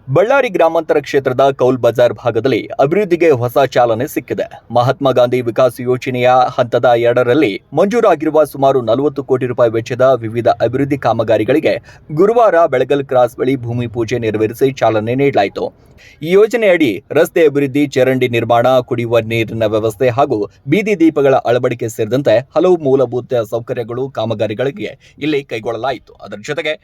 ಬಳ್ಳಾರಿ ಗ್ರಾಮಾಂತರ ಕ್ಷೇತ್ರದ ಕೌಲ್ ಬಜಾರ್ ಭಾಗದಲ್ಲಿ ಅಭಿವೃದ್ಧಿಗೆ ಹೊಸ ಚಾಲನೆ ಸಿಕ್ಕಿದೆ. ಮಹಾತ್ಮ ಗಾಂಧಿ ವಿಕಾಸ್ ಯೋಜನೆಯ ಹಂತದ 2ರಲ್ಲಿ ಮಂಜೂರಾಗಿರುವ ಸುಮಾರು 40 ಕೋಟಿ ರೂಪಾಯಿ ವೆಚ್ಚದ ವಿವಿಧ ಅಭಿವೃದ್ಧಿ ಕಾಮಗಾರಿಗಳಿಗೆ ಗುರುವಾರ ಬೆಳಗಲ್ ಕ್ರಾಸ್ ಬಳಿ ಭೂಮಿ ಪೂಜೆ ನೆರವೇರಿಸಿ ಚಾಲನೆ ನೀಡಲಾಯಿತು. ಈ ಯೋಜನೆಯಡಿ ರಸ್ತೆ ಅಭಿವೃದ್ಧಿ, ಚರಂಡಿ ನಿರ್ಮಾಣ, ಕುಡಿಯುವ ನೀರಿನ ವ್ಯವಸ್ಥೆ ಹಾಗೂ ಬೀದಿ ದೀಪಗಳ ಅಳವಡಿಕೆ ಸೇರಿದಂತೆ ಹಲವು ಮೂಲಭೂತ ಸೌಕರ್ಯಗಳು ಕಾಮಗಾರಿಗಳಿಗೆ ಇಲ್ಲಿ ಕೈಗೊಳ್ಳಲಾಯಿತು. ಅದರ ಜೊತೆಗೆ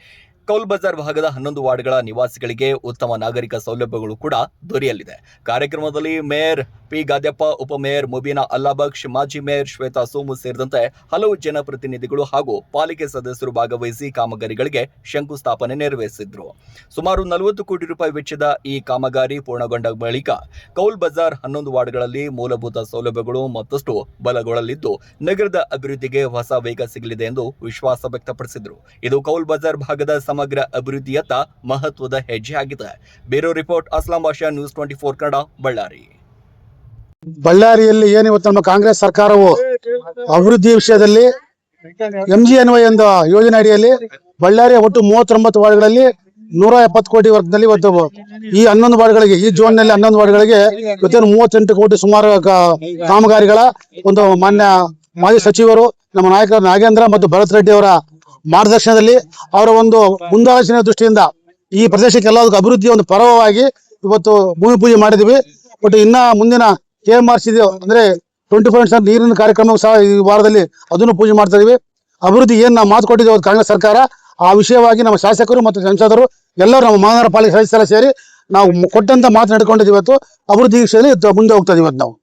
ಕೌಲ್ ಬಜಾರ್ ಭಾಗದ 11 ವಾರ್ಡ್ಗಳ ನಿವಾಸಿಗಳಿಗೆ ಉತ್ತಮ ನಾಗರಿಕ ಸೌಲಭ್ಯಗಳು ಕೂಡ ದೊರೆಯಲಿದೆ. ಕಾರ್ಯಕ್ರಮದಲ್ಲಿ ಮೇಯರ್ ಪಿ ಗಾದ್ಯಪ್ಪ, ಉಪಮೇಯರ್ ಮುಬೀನಾ ಅಲ್ಲಾಬಕ್ಷ್, ಮಾಜಿ ಮೇಯರ್ ಶ್ವೇತಾ ಸೋಮು ಸೇರಿದಂತೆ ಹಲವು ಜನಪ್ರತಿನಿಧಿಗಳು ಹಾಗೂ ಪಾಲಿಕೆ ಸದಸ್ಯರು ಭಾಗವಹಿಸಿ ಕಾಮಗಾರಿಗಳಿಗೆ ಶಂಕುಸ್ಥಾಪನೆ ನೆರವೇರಿಸಿದ್ರು. ಸುಮಾರು 40 ಕೋಟಿ ರೂಪಾಯಿ ವೆಚ್ಚದ ಈ ಕಾಮಗಾರಿ ಪೂರ್ಣಗೊಂಡ ಬಳಿಕ ಕೌಲ್ ಬಜಾರ್ 11 ವಾರ್ಡ್ಗಳಲ್ಲಿ ಮೂಲಭೂತ ಸೌಲಭ್ಯಗಳು ಮತ್ತಷ್ಟು ಬಲಗೊಳ್ಳಲಿದ್ದು ನಗರದ ಅಭಿವೃದ್ಧಿಗೆ ಹೊಸ ವೇಗ ಸಿಗಲಿದೆ ಎಂದು ವಿಶ್ವಾಸ ವ್ಯಕ್ತಪಡಿಸಿದರು. ಇದು ಕೌಲ್ ಬಜಾರ್ ಭಾಗದ ಸಮಗ್ರ ಅಭಿವೃದ್ಧಿಯತ್ತ ಮಹತ್ವದ ಹೆಜ್ಜೆ ಆಗಿದೆ. ಬ್ಯೂರೋ ರಿಪೋರ್ಟ್, ಅಸ್ಲಾಂ ಭಾಷಾ, ನ್ಯೂಸ್ 24 ಕನ್ನಡ, ಬಳ್ಳಾರಿ. ಬಳ್ಳಾರಿಯಲ್ಲಿ ಏನಿವತ್ತು ನಮ್ಮ ಕಾಂಗ್ರೆಸ್ ಸರ್ಕಾರವು ಅಭಿವೃದ್ಧಿ ವಿಷಯದಲ್ಲಿ MGNY ಎಂಬ ಯೋಜನೆ ಅಡಿಯಲ್ಲಿ ಬಳ್ಳಾರಿಯ ಒಟ್ಟು 39 ವಾರ್ಡ್ಗಳಲ್ಲಿ 170 ಕೋಟಿ ವರ್ಗದಲ್ಲಿ ಇವತ್ತು ಈ 11 ವಾರ್ಡ್ಗಳಿಗೆ, ಈ ಜೋನ್ ನಲ್ಲಿ 11 ವಾರ್ಡ್ಗಳಿಗೆ ಇವತ್ತು 38 ಕೋಟಿ ಸುಮಾರು ಕಾಮಗಾರಿಗಳ ಒಂದು ಮಾನ್ಯ ಮಾಜಿ ಸಚಿವರು ನಮ್ಮ ನಾಯಕರ ನಾಗೇಂದ್ರ ಮತ್ತು ಭರತ್ ರೆಡ್ಡಿ ಅವರ ಮಾರ್ಗದರ್ಶನದಲ್ಲಿ ಅವರ ಒಂದು ಮುಂದಾಲೋಚನೆ ದೃಷ್ಟಿಯಿಂದ ಈ ಪ್ರದೇಶಕ್ಕೆ ಎಲ್ಲದಕ್ಕೂ ಅಭಿವೃದ್ಧಿಯ ಒಂದು ಪರ್ವವಾಗಿ ಇವತ್ತು ಭೂಮಿ ಪೂಜೆ ಮಾಡಿದ್ವಿ. ಬಟ್ ಇನ್ನ ಮುಂದಿನ KMRC ಅಂದ್ರೆ 24 ನೀರಿನ ಕಾರ್ಯಕ್ರಮ ಸಹ ಈ ವಾರದಲ್ಲಿ ಅದನ್ನು ಪೂಜೆ ಮಾಡ್ತಾ ಇದೀವಿ. ಅಭಿವೃದ್ಧಿ ಏನ್ ನಾವು ಮಾತು ಕೊಟ್ಟಿದ್ದೇವೆ ಕಾಂಗ್ರೆಸ್ ಸರ್ಕಾರ, ಆ ವಿಷಯವಾಗಿ ನಮ್ಮ ಶಾಸಕರು ಮತ್ತು ಸಂಸದರು ಎಲ್ಲರೂ ನಮ್ಮ ಮಹಾನಗರ ಪಾಲಿಕೆ ಸದಸ್ಯರ ಸೇರಿ ನಾವು ಕೊಟ್ಟಂತ ಮಾತು ನಡ್ಕೊಂಡಿದ್ದೀವಿ. ಇವತ್ತು ಅಭಿವೃದ್ಧಿ ವಿಷಯದಲ್ಲಿ ಮುಂದೆ ಹೋಗ್ತಾ ಇದೀವಿ ನಾವು.